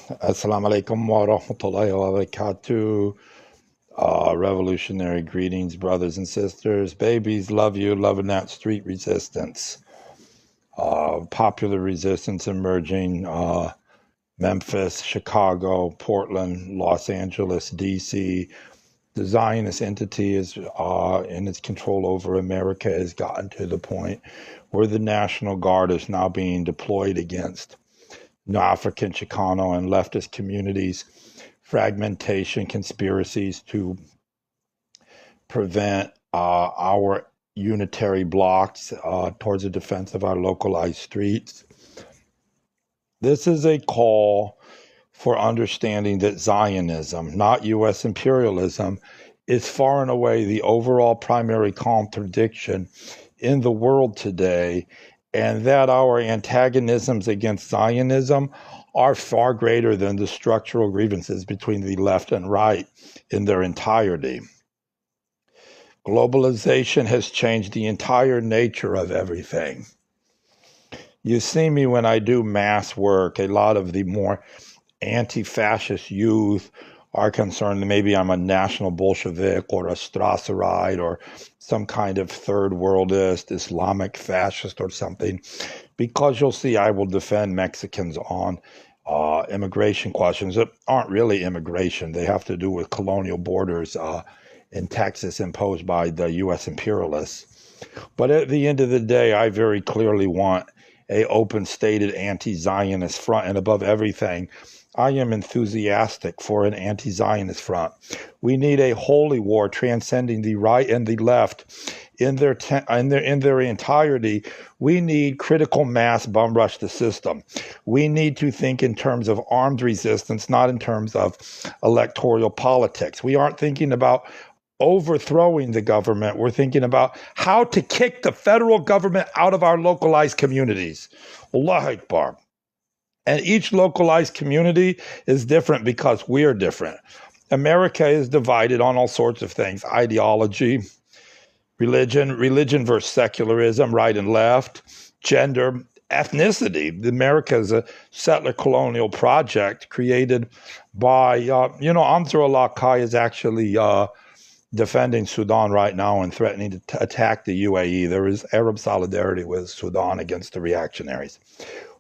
Assalamu alaikum wa rahmatullahi wa barakatuh. Revolutionary greetings, brothers and sisters. Babies, love you, loving that street resistance. Popular resistance emerging. Memphis, Chicago, Portland, Los Angeles, D.C. The Zionist entity is in its control over America has gotten to the point where the National Guard is now being deployed against African, Chicano, and leftist communities, fragmentation, conspiracies to prevent our unitary blocks towards the defense of our localized streets. This is a call for understanding that Zionism, not U.S. imperialism, is far and away the overall primary contradiction in the world today, and that our antagonisms against Zionism are far greater than the structural grievances between the left and right in their entirety. Globalization has changed the entire nature of everything. You see me when I do mass work, a lot of the more anti-fascist youth are concerned that maybe I'm a national Bolshevik or a Strasserite or some kind of third worldist, Islamic fascist or something, because you'll see I will defend Mexicans on immigration questions that aren't really immigration. They have to do with colonial borders in Texas imposed by the U.S. imperialists. But at the end of the day, I very clearly want a open stated anti-Zionist front, and above everything, I am enthusiastic for an anti-Zionist front. We need a holy war transcending the right and the left in their entirety. We need critical mass bum rush the system. We need to think in terms of armed resistance, not in terms of electoral politics. We aren't thinking about overthrowing the government. We're thinking about how to kick the federal government out of our localized communities. Allah Akbar. And each localized community is different because we're different. America is divided on all sorts of things: ideology, religion versus secularism, right and left, gender, ethnicity. America is a settler colonial project created by, Ansar Allah is actually defending Sudan right now and threatening to attack the UAE. There is Arab solidarity with Sudan against the reactionaries.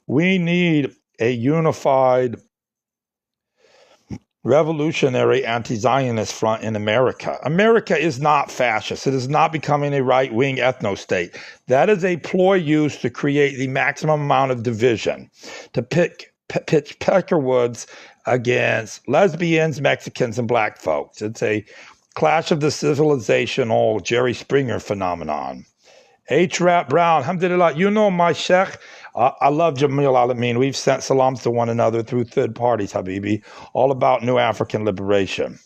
We need a unified revolutionary anti-Zionist front in America. America is not fascist. It is not becoming a right-wing ethno-state. That is a ploy used to create the maximum amount of division, to pitch Peckerwoods against lesbians, Mexicans, and black folks. It's a clash of the civilizational Jerry Springer phenomenon. H. Rap Brown, alhamdulillah, you know my sheikh. I love Jamil Alameen. We've sent salams to one another through third parties, Habibi, all about New African liberation.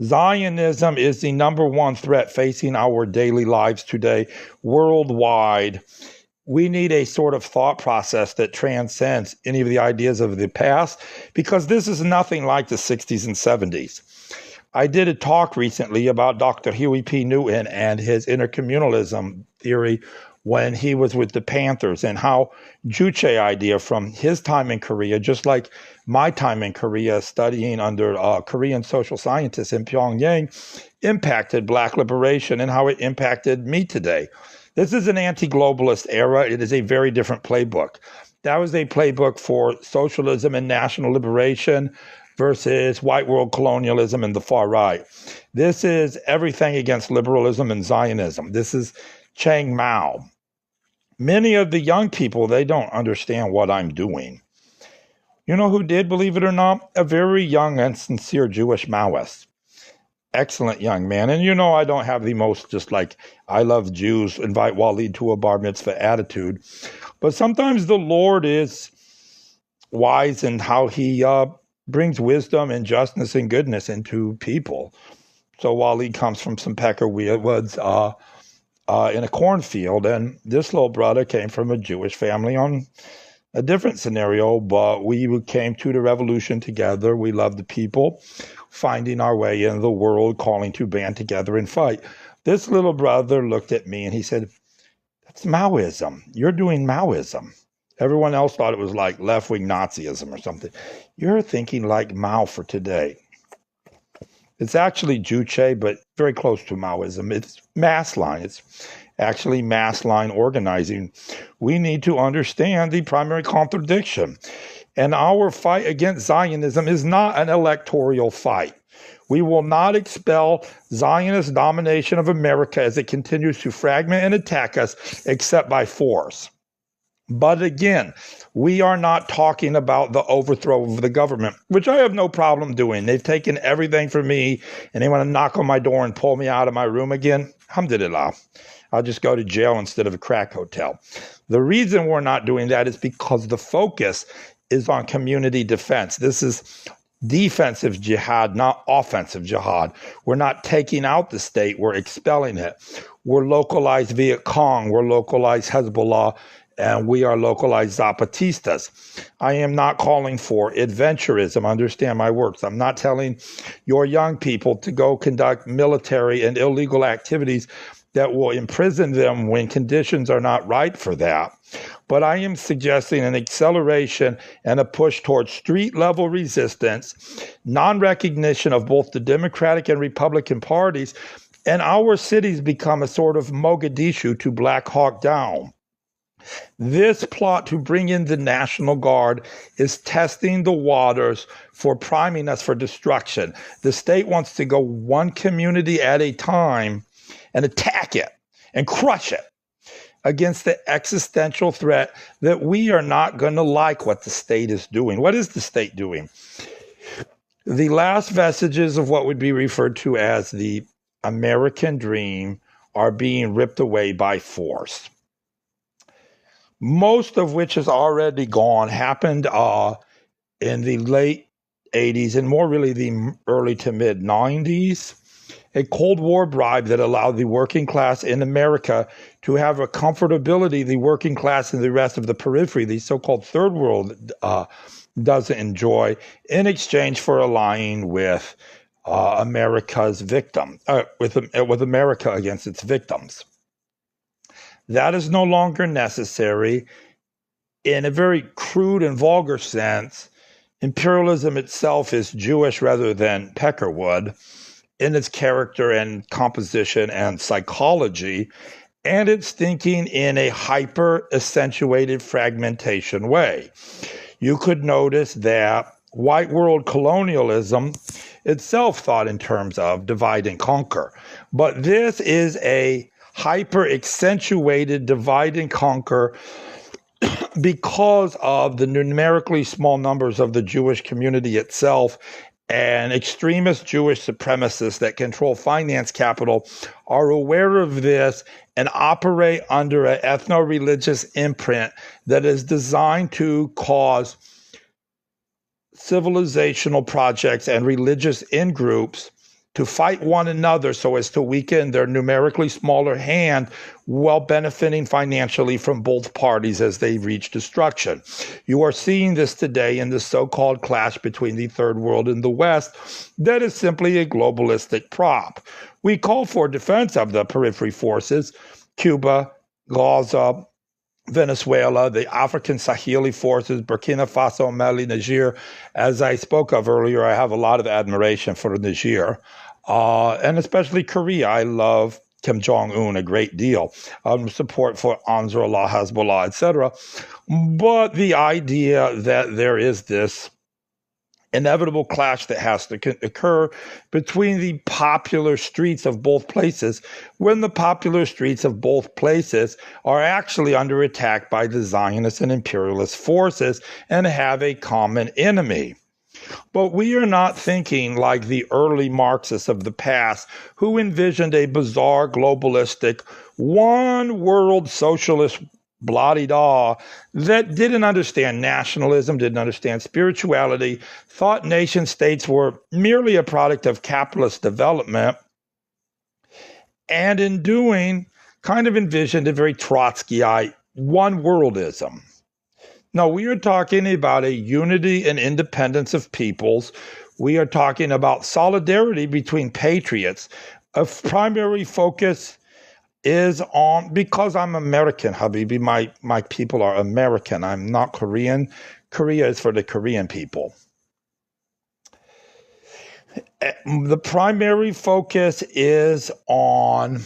Zionism is the number one threat facing our daily lives today, worldwide. We need a sort of thought process that transcends any of the ideas of the past, because this is nothing like the 60s and 70s. I did a talk recently about Dr. Huey P. Newton and his intercommunalism theory when he was with the Panthers, and how Juche idea from his time in Korea, just like my time in Korea studying under Korean social scientists in Pyongyang, impacted Black liberation and how it impacted me today. This is an anti-globalist era. It is a very different playbook. That was a playbook for socialism and national liberation versus white world colonialism and the far right. This is everything against liberalism and Zionism. This is Chang Mao. Many of the young people, they don't understand what I'm doing. You know who did, believe it or not? A very young and sincere Jewish Maoist. Excellent young man. And I don't have the most just like, I love Jews, invite Walid to a bar mitzvah attitude. But sometimes the Lord is wise in how he brings wisdom and justness and goodness into people. So Walid comes from some Peckerwoods in a cornfield, and this little brother came from a Jewish family on a different scenario, but we came to the revolution together. We loved the people, finding our way in the world, calling to band together and fight. This little brother looked at me and he said, "That's Maoism. You're doing Maoism." Everyone else thought it was like left-wing Nazism or something. You're thinking like Mao for today. It's actually Juche, but very close to Maoism. It's mass line. It's actually mass line organizing. We need to understand the primary contradiction. And our fight against Zionism is not an electoral fight. We will not expel Zionist domination of America as it continues to fragment and attack us, except by force. But again, we are not talking about the overthrow of the government, which I have no problem doing. They've taken everything from me, and they want to knock on my door and pull me out of my room again. Alhamdulillah. I'll just go to jail instead of a crack hotel. The reason we're not doing that is because the focus is on community defense. This is defensive jihad, not offensive jihad. We're not taking out the state, we're expelling it. We're localized Viet Cong, we're localized Hezbollah, and we are localized Zapatistas. I am not calling for adventurism. Understand my works. I'm not telling your young people to go conduct military and illegal activities that will imprison them when conditions are not right for that. But I am suggesting an acceleration and a push towards street-level resistance, non-recognition of both the Democratic and Republican parties, and our cities become a sort of Mogadishu to Black Hawk Down. This plot to bring in the National Guard is testing the waters for priming us for destruction. The state wants to go one community at a time and attack it and crush it against the existential threat that we are not going to like what the state is doing. What is the state doing? The last vestiges of what would be referred to as the American dream are being ripped away by force. Most of which is already gone, happened in the late 80s and more really the early to mid 90s. A Cold War bribe that allowed the working class in America to have a comfortability the working class in the rest of the periphery, the so-called third world, doesn't enjoy, in exchange for allying with America's victim, with America against its victims. That is no longer necessary. In a very crude and vulgar sense, imperialism itself is Jewish rather than Peckerwood in its character and composition and psychology, and it's thinking in a hyper-accentuated fragmentation way. You could notice that white world colonialism itself thought in terms of divide and conquer, but this is a hyper-accentuated divide and conquer because of the numerically small numbers of the Jewish community itself, and extremist Jewish supremacists that control finance capital are aware of this and operate under an ethno-religious imprint that is designed to cause civilizational projects and religious in-groups to fight one another so as to weaken their numerically smaller hand while benefiting financially from both parties as they reach destruction. You are seeing this today in the so-called clash between the third world and the West that is simply a globalistic prop. We call for defense of the periphery forces, Cuba, Gaza, Venezuela, the African Saheli forces, Burkina Faso, Mali, Niger. As I spoke of earlier, I have a lot of admiration for Niger, and especially Korea. I love Kim Jong-un a great deal. Support for Ansarullah, Hezbollah, etc. But the idea that there is this inevitable clash that has to occur between the popular streets of both places when the popular streets of both places are actually under attack by the Zionist and imperialist forces and have a common enemy. But we are not thinking like the early Marxists of the past who envisioned a bizarre globalistic one world socialist blah-de-da that didn't understand nationalism, didn't understand spirituality, thought nation states were merely a product of capitalist development, and in doing kind of envisioned a very Trotskyite one worldism. No, we are talking about a unity and independence of peoples. We are talking about solidarity between patriots, a primary focus is on, because I'm American, Habibi, my people are American. I'm not Korean. Korea is for the Korean people. The primary focus is on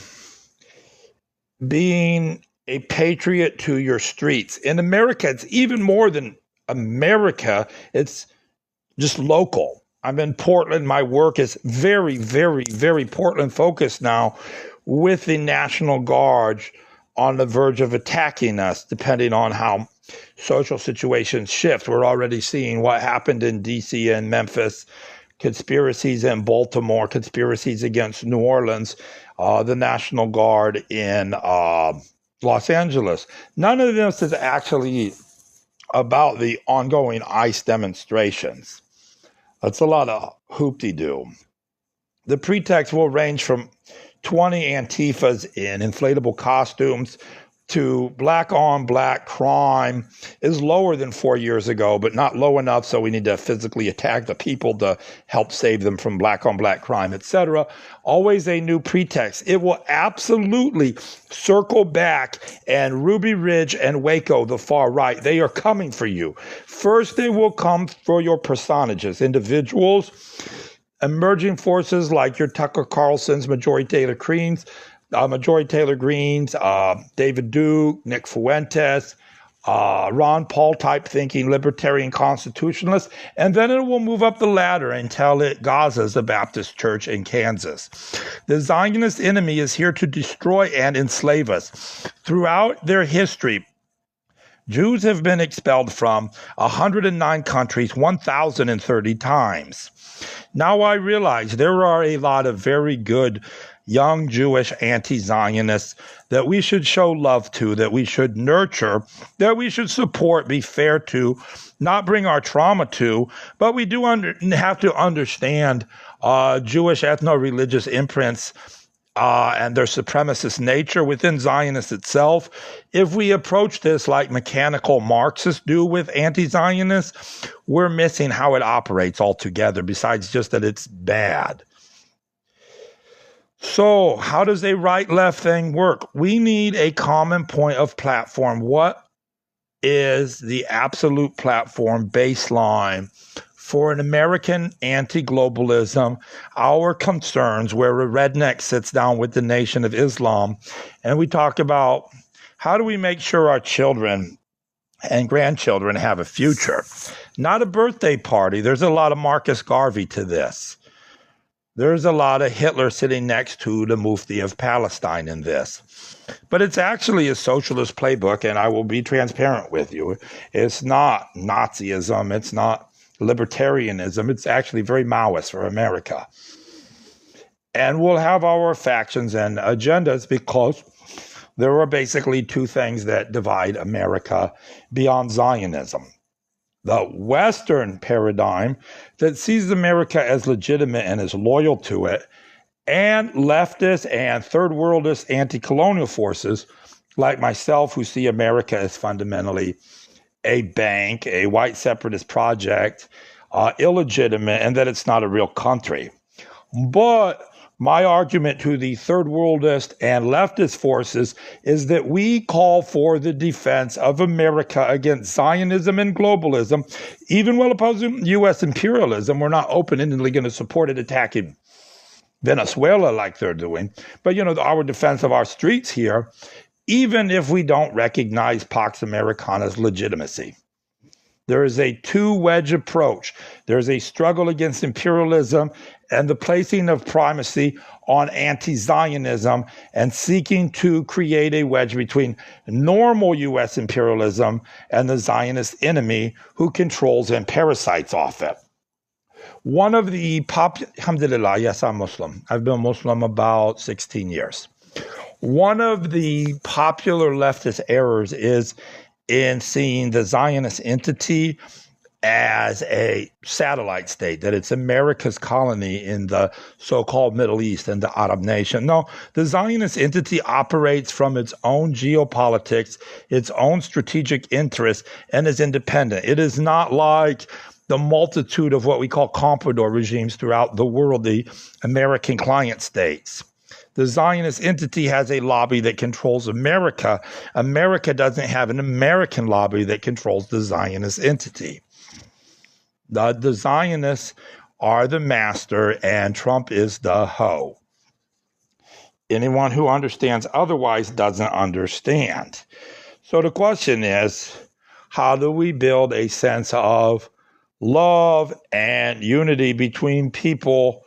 being a patriot to your streets. In America, it's even more than America. It's just local. I'm in Portland. My work is very, very, very Portland focused now, with the National Guard on the verge of attacking us, depending on how social situations shift. We're already seeing what happened in DC and Memphis, conspiracies in Baltimore, conspiracies against New Orleans, the National Guard in Los Angeles. None of this is actually about the ongoing ICE demonstrations. That's a lot of hoop-de-doo. The pretext will range from 20 Antifas in inflatable costumes to black-on-black crime is lower than 4 years ago, but not low enough, so we need to physically attack the people to help save them from black-on-black crime, etc. Always a new pretext. It will absolutely circle back, and Ruby Ridge and Waco, the far right, they are coming for you. First, they will come for your personages, individuals, emerging forces like your Tucker Carlson's, Marjorie Taylor Greene's, David Duke, Nick Fuentes, Ron Paul type thinking, libertarian constitutionalists, and then it will move up the ladder until it Gaza's a Baptist church in Kansas. The Zionist enemy is here to destroy and enslave us. Throughout their history, Jews have been expelled from 109 countries 1,030 times. Now I realize there are a lot of very good young Jewish anti-Zionists that we should show love to, that we should nurture, that we should support, be fair to, not bring our trauma to, but we do have to understand Jewish ethno-religious imprints and their supremacist nature within Zionist itself. If we approach this like mechanical Marxists do with anti-Zionists, we're missing how it operates altogether, besides just that it's bad. So how does a right-left thing work? We need a common point of platform. What is the absolute platform baseline for an American anti-globalism, our concerns, where a redneck sits down with the Nation of Islam, and we talk about how do we make sure our children and grandchildren have a future? Not a birthday party. There's a lot of Marcus Garvey to this. There's a lot of Hitler sitting next to the Mufti of Palestine in this. But it's actually a socialist playbook, and I will be transparent with you. It's not Nazism. It's not libertarianism. It's actually very Maoist for America. And we'll have our factions and agendas because there are basically two things that divide America beyond Zionism. The Western paradigm that sees America as legitimate and is loyal to it, and leftist and third worldist anti-colonial forces like myself who see America as fundamentally a bank, a white separatist project, illegitimate, and that it's not a real country. But my argument to the third worldist and leftist forces is that we call for the defense of America against Zionism and globalism, even while opposing U.S. imperialism. We're not open-endedly going to support it attacking Venezuela like they're doing. But, our defense of our streets here, even if we don't recognize Pax Americana's legitimacy. There is a two-wedge approach. There's a struggle against imperialism and the placing of primacy on anti-Zionism and seeking to create a wedge between normal U.S. imperialism and the Zionist enemy who controls and parasites off it. One of the Alhamdulillah, yes, I'm Muslim. I've been Muslim about 16 years. One of the popular leftist errors is in seeing the Zionist entity as a satellite state, that it's America's colony in the so-called Middle East and the Arab nation. No, the Zionist entity operates from its own geopolitics, its own strategic interests, and is independent. It is not like the multitude of what we call comprador regimes throughout the world, the American client states. The Zionist entity has a lobby that controls America. America doesn't have an American lobby that controls the Zionist entity. The Zionists are the master and Trump is the hoe. Anyone who understands otherwise doesn't understand. So the question is, how do we build a sense of love and unity between people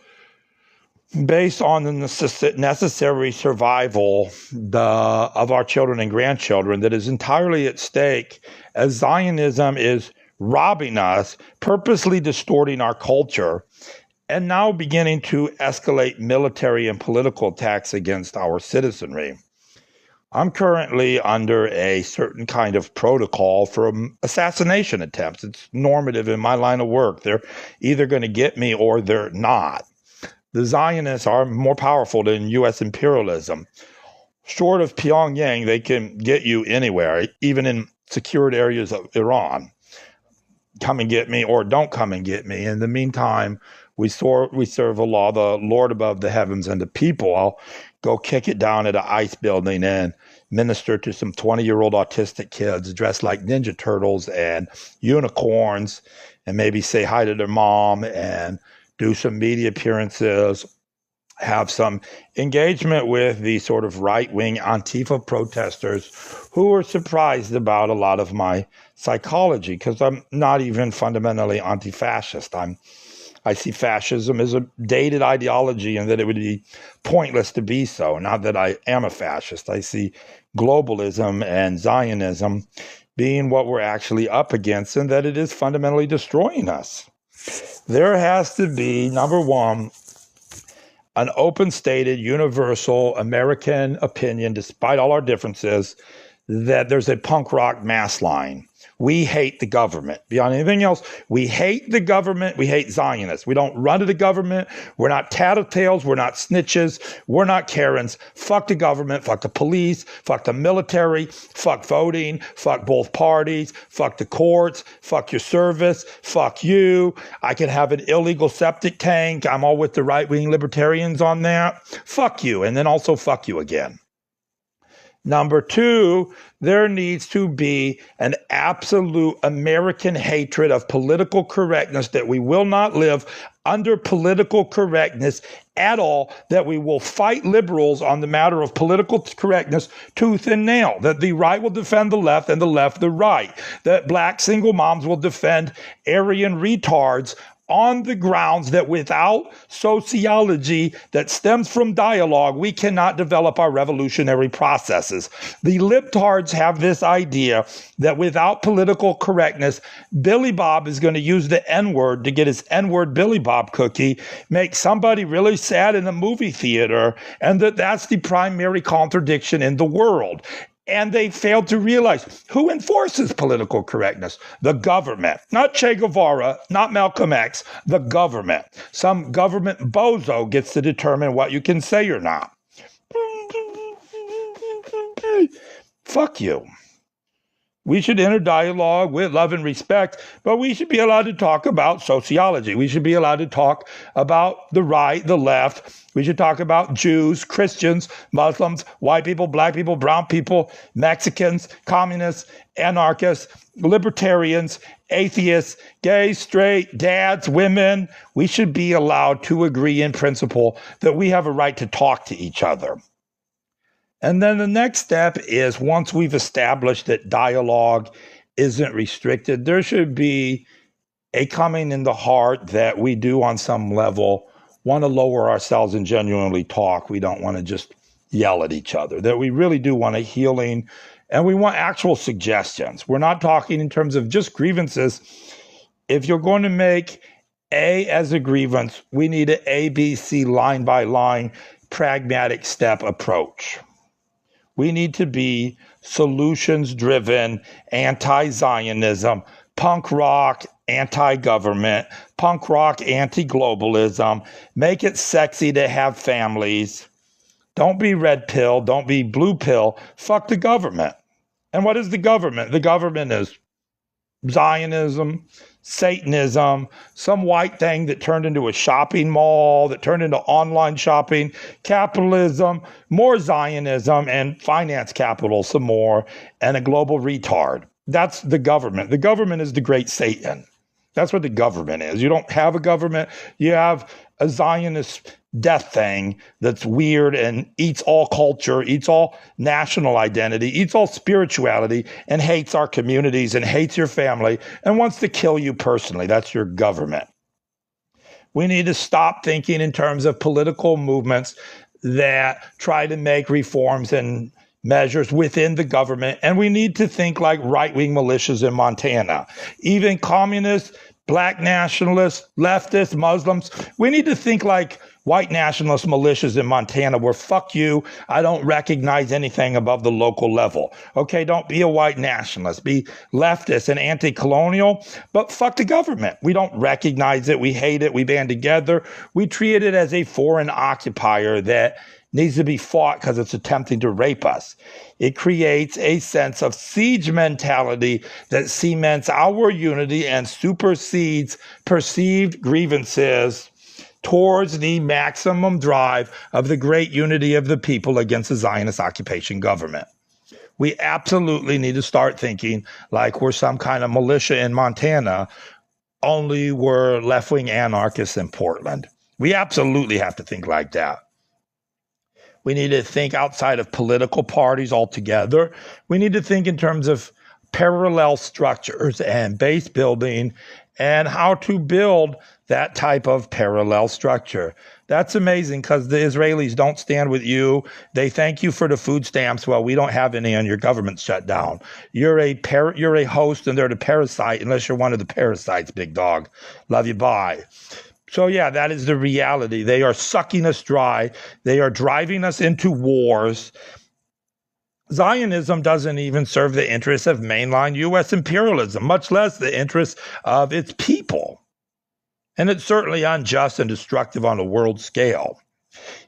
based on the necessary survival of our children and grandchildren that is entirely at stake as Zionism is robbing us, purposely distorting our culture, and now beginning to escalate military and political attacks against our citizenry. I'm currently under a certain kind of protocol for assassination attempts. It's normative in my line of work. They're either going to get me or they're not. The Zionists are more powerful than U.S. imperialism. Short of Pyongyang, they can get you anywhere, even in secured areas of Iran. Come and get me or don't come and get me. In the meantime, we serve a law, the Lord above the heavens and the people. I'll go kick it down at an ICE building and minister to some 20-year-old autistic kids dressed like Ninja Turtles and unicorns and maybe say hi to their mom and do some media appearances, have some engagement with the sort of right-wing Antifa protesters who are surprised about a lot of my psychology because I'm not even fundamentally anti-fascist. I see fascism as a dated ideology and that it would be pointless to be so. Not that I am a fascist. I see globalism and Zionism being what we're actually up against and that it is fundamentally destroying us. There has to be, number one, an open stated, universal American opinion, despite all our differences, that there's a punk rock mass line. We hate the government. Beyond anything else, we hate the government. We hate Zionists. We don't run to the government. We're not tattletales. We're not snitches. We're not Karens. Fuck the government. Fuck the police. Fuck the military. Fuck voting. Fuck both parties. Fuck the courts. Fuck your service. Fuck you. I can have an illegal septic tank. I'm all with the right-wing libertarians on that. Fuck you. And then also fuck you again. Number two, there needs to be an absolute American hatred of political correctness, that we will not live under political correctness at all, that we will fight liberals on the matter of political correctness tooth and nail, that the right will defend the left and the left the right, that black single moms will defend Aryan retards on the grounds that without sociology that stems from dialogue, we cannot develop our revolutionary processes. The libtards have this idea that without political correctness, Billy Bob is going to use the N-word to get his N-word Billy Bob cookie, make somebody really sad in a movie theater, and that's the primary contradiction in the world. And they failed to realize who enforces political correctness? The government. Not Che Guevara, not Malcolm X, the government. Some government bozo gets to determine what you can say or not. Fuck you. We should enter dialogue with love and respect, but we should be allowed to talk about sociology. We should be allowed to talk about the right, the left. We should talk about Jews, Christians, Muslims, white people, black people, brown people, Mexicans, communists, anarchists, libertarians, atheists, gays, straight, dads, women. We should be allowed to agree in principle that we have a right to talk to each other. And then the next step is, once we've established that dialogue isn't restricted, there should be a coming in the heart that we do on some level want to lower ourselves and genuinely talk. We don't want to just yell at each other, that we really do want a healing and we want actual suggestions. We're not talking in terms of just grievances. If you're going to make A as a grievance, we need an ABC line by line, pragmatic step approach. We need to be solutions-driven, anti-Zionism, punk rock, anti-government, punk rock, anti-globalism. Make it sexy to have families. Don't be red pill. Don't be blue pill. Fuck the government. And what is the government? The government is Zionism, Satanism, some white thing that turned into a shopping mall, that turned into online shopping, capitalism, more Zionism, and finance capital some more, and a global retard. That's the government. The government is the great Satan. That's what the government is. You don't have a government. You have a Zionist death thing that's weird and eats all culture, eats all national identity, eats all spirituality, and hates our communities and hates your family and wants to kill you personally. That's your government. We need to stop thinking in terms of political movements that try to make reforms and measures within the government. And we need to think like right-wing militias in Montana. Even communists, black nationalists, leftists, Muslims, we need to think like white nationalist militias in Montana where fuck you, I don't recognize anything above the local level. Okay, don't be a white nationalist. Be leftist and anti-colonial, but fuck the government. We don't recognize it. We hate it. We band together. We treat it as a foreign occupier that needs to be fought because it's attempting to rape us. It creates a sense of siege mentality that cements our unity and supersedes perceived grievances towards the maximum drive of the great unity of the people against the Zionist occupation government. We absolutely need to start thinking like we're some kind of militia in Montana, only we're left-wing anarchists in Portland. We absolutely have to think like that. We need to think outside of political parties altogether. We need to think in terms of parallel structures and base building and how to build that type of parallel structure. That's amazing because the Israelis don't stand with you. They thank you for the food stamps. Well, we don't have any and your government's shut down. You're a host and they're the parasite unless you're one of the parasites, big dog. Love you, bye. So yeah, that is the reality. They are sucking us dry. They are driving us into wars. Zionism doesn't even serve the interests of mainline U.S. imperialism, much less the interests of its people. And it's certainly unjust and destructive on a world scale.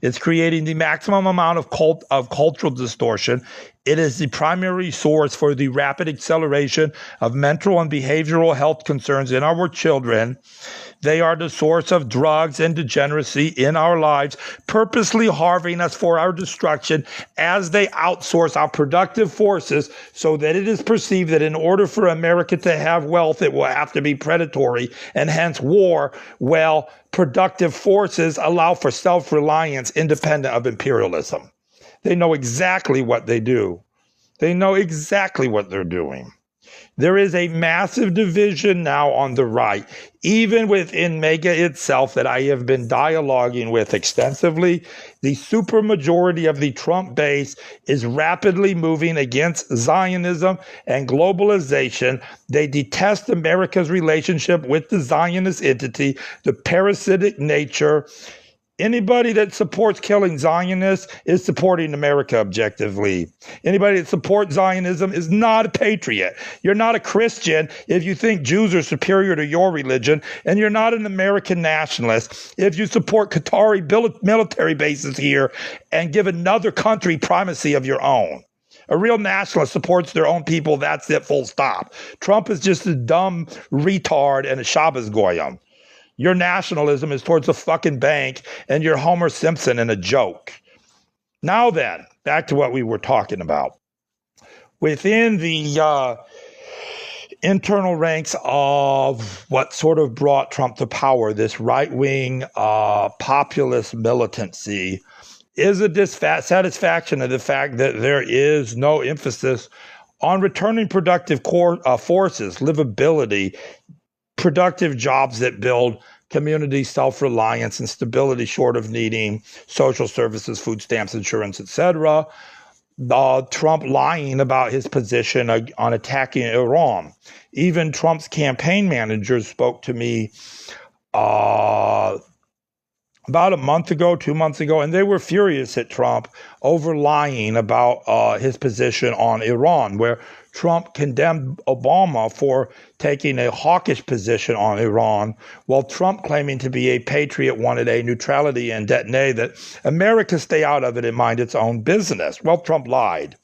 It's creating the maximum amount of cultural distortion. It is the primary source for the rapid acceleration of mental and behavioral health concerns in our children. They are the source of drugs and degeneracy in our lives, purposely harvesting us for our destruction as they outsource our productive forces so that it is perceived that in order for America to have wealth, it will have to be predatory and hence war. Well, productive forces allow for self-reliance independent of imperialism. They know exactly what they do. They know exactly what they're doing. There is a massive division now on the right, even within MAGA itself, that I have been dialoguing with extensively. The supermajority of the Trump base is rapidly moving against Zionism and globalization. They detest America's relationship with the Zionist entity, the parasitic nature. Anybody that supports killing Zionists is supporting America objectively. Anybody that supports Zionism is not a patriot. You're not a Christian if you think Jews are superior to your religion, and you're not an American nationalist if you support Qatari military bases here and give another country primacy of your own. A real nationalist supports their own people. That's it, full stop. Trump is just a dumb retard and a Shabbos goyim. Your nationalism is towards the fucking bank, and you're Homer Simpson and a joke. Now then, back to what we were talking about. Within the internal ranks of what sort of brought Trump to power, this right-wing populist militancy, is a dissatisfaction of the fact that there is no emphasis on returning productive forces, livability, productive jobs that build community self-reliance and stability short of needing social services, food stamps, insurance, etc. Trump lying about his position on attacking Iran. Even Trump's campaign managers spoke to me about a month ago, 2 months ago, and they were furious at Trump over lying about his position on Iran, where Trump condemned Obama for taking a hawkish position on Iran, while Trump, claiming to be a patriot, wanted a neutrality and detonate that America stay out of it and mind its own business. Well, Trump lied.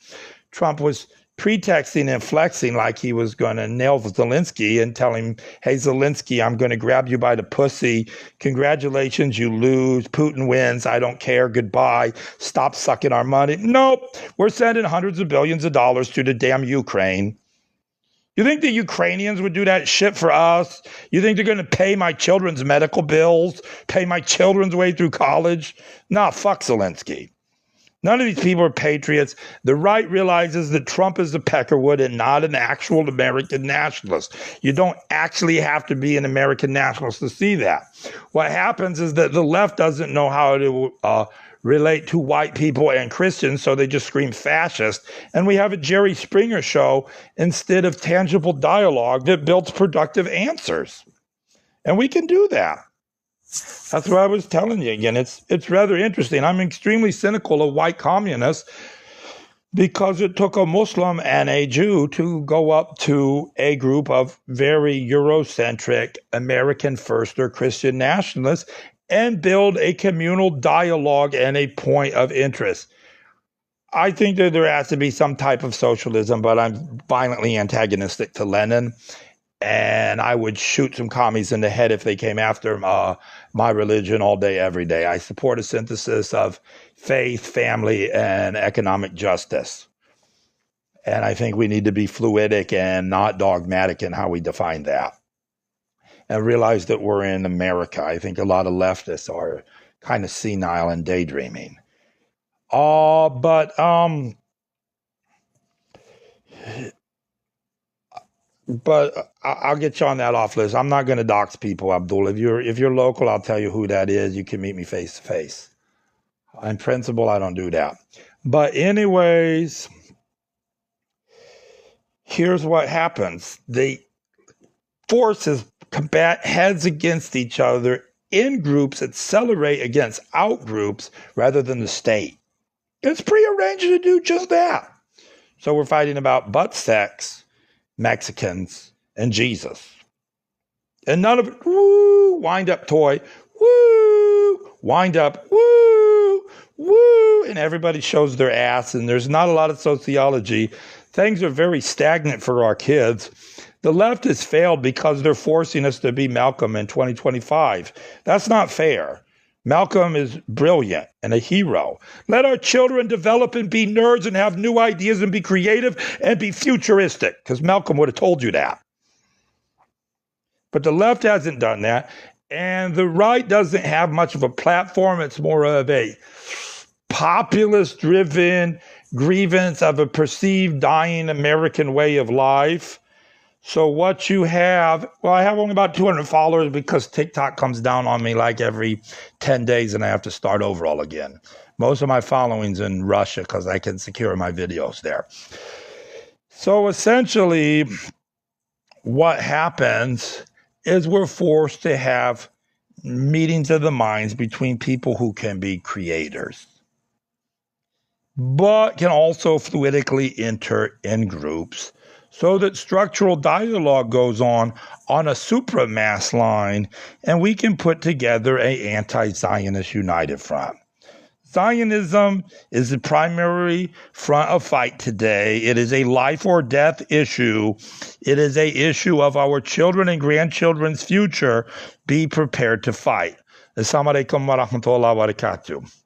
Trump was pretexting and flexing like he was going to nail Zelensky and tell him, hey, Zelensky, I'm going to grab you by the pussy. Congratulations, you lose. Putin wins. I don't care. Goodbye. Stop sucking our money. Nope. We're sending hundreds of billions of dollars to the damn Ukraine. You think the Ukrainians would do that shit for us? You think they're going to pay my children's medical bills, pay my children's way through college? Nah, fuck Zelensky. None of these people are patriots. The right realizes that Trump is a peckerwood and not an actual American nationalist. You don't actually have to be an American nationalist to see that. What happens is that the left doesn't know how to relate to white people and Christians, so they just scream fascist. And we have a Jerry Springer show instead of tangible dialogue that builds productive answers. And we can do that. That's what I was telling you again. It's rather interesting. I'm extremely cynical of white communists because it took a Muslim and a Jew to go up to a group of very Eurocentric, American first or Christian nationalists and build a communal dialogue and a point of interest. I think that there has to be some type of socialism, but I'm violently antagonistic to Lenin. And I would shoot some commies in the head if they came after my religion all day, every day. I support a synthesis of faith, family, and economic justice. And I think we need to be fluidic and not dogmatic in how we define that. And realize that we're in America. I think a lot of leftists are kind of senile and daydreaming. But I'll get you on that off list. I'm not going to dox people, Abdul. If you're local, I'll tell you who that is. You can meet me face to face. In principle, I don't do that. But anyways, here's what happens. The forces combat heads against each other in groups, accelerate against out groups rather than the state. It's prearranged to do just that. So we're fighting about butt sex, Mexicans, and Jesus. And none of it, woo, wind up toy, woo, wind up, woo, woo, and everybody shows their ass, and there's not a lot of sociology. Things are very stagnant for our kids. The left has failed because they're forcing us to be Malcolm in 2025. That's not fair. Malcolm is brilliant and a hero. Let our children develop and be nerds and have new ideas and be creative and be futuristic, because Malcolm would have told you that. But the left hasn't done that, and the right doesn't have much of a platform. It's more of a populist-driven grievance of a perceived dying American way of life. So what you have, well, I have only about 200 followers because TikTok comes down on me like every 10 days and I have to start over all again. Most of my following's in Russia because I can secure my videos there. So essentially, what happens is we're forced to have meetings of the minds between people who can be creators, but can also fluidically enter in groups, so that structural dialogue goes on a supramass line, and we can put together an anti-Zionist united front. Zionism is the primary front of fight today. It is a life or death issue. It is an issue of our children and grandchildren's future. Be prepared to fight. Assalamu alaikum wa rahmatullahi wa barakatuh.